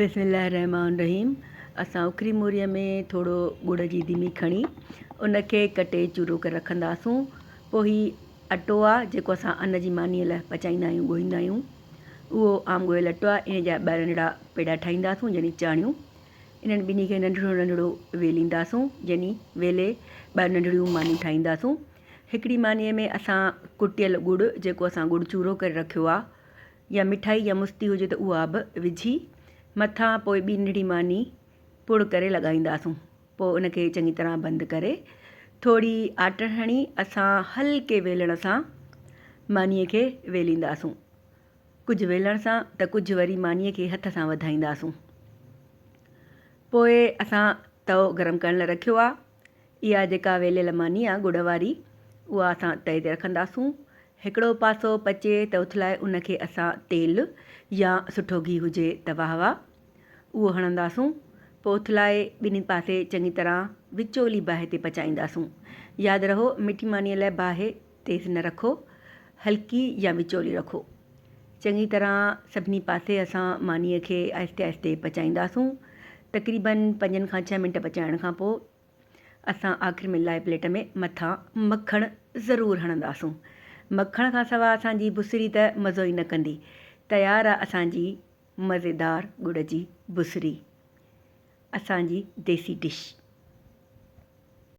बिस्मिल्लाहिर्रहमानिर्रहीम। असां उखरी मूरीअ में थोरो गुड़ जी दिमी खणी उनखे कटे चूरो करे रखंदासूं। पोइ हीउ अटो आहे जेको असां अन्न जी मानीअ लाइ पचाईंदा आहियूं, ॻोहींदा आहियूं, उहो आम ॻोहियल अटो आहे। इन जा ॿ नंढड़ा पेड़ा ठाहींदासूं जंहिं चाणियूं। इन्हनि ॿिन्ही खे नंढड़ो नंढड़ो वेलींदासूं। जंहिं वेले ॿ नंढड़ियूं मानियूं ठाहींदासूं। हिकिड़ी मानीअ में असां कुटियल गुड़ जेको असां गुड़ चूरो करे रखियो आहे या मिठाई या मुस्ती हुजे त उहा बि विझी मथां पोइ ॿी नंढड़ी मानी पुड़ करे लॻाईंदासूं। पोइ उनखे चङी तरह बंदि करे थोरी आट हणी असां हल्के वेलण सां मानीअ खे वेलींदासूं। कुझु वेलण सां त कुझु वरी मानीअ खे हथ सां वधाईंदासूं। पोइ असां तओ गरम करण लाइ रखियो आहे। इहा जेका वेलियल मानी आहे गुड़ वारी, उहा असां तए ते रखंदासूं। हिकिड़ो पासो पचे त उथलाए उनखे असां तेल या सुठो घी हुजे त वाह वाह उहो हणंदासूं। पोइ उथलाए ॿिन्ही पासे चङी तरह विचोली बाहि ते पचाईंदासूं। यादि रहो, मिठी मानीअ लाइ बाहि तेज़ न रखो, हल्की या विचोली रखो। चङी तरह सभिनी पासे असां मानीअ खे आहिस्ते आहिस्ते पचाईंदासूं। तक़रीबन 5 खां 6 मिंट पचाइण खां पोइ असां आख़िर में लाइ प्लेट में मथां मखणु ज़रूरु हणंदासूं। मखण खां सवाइ असांजी बुसरी त मज़ो ई न कंदी। तयारु आहे असांजी मज़ेदार गुड़ जी बुसरी, असांजी देसी डिश।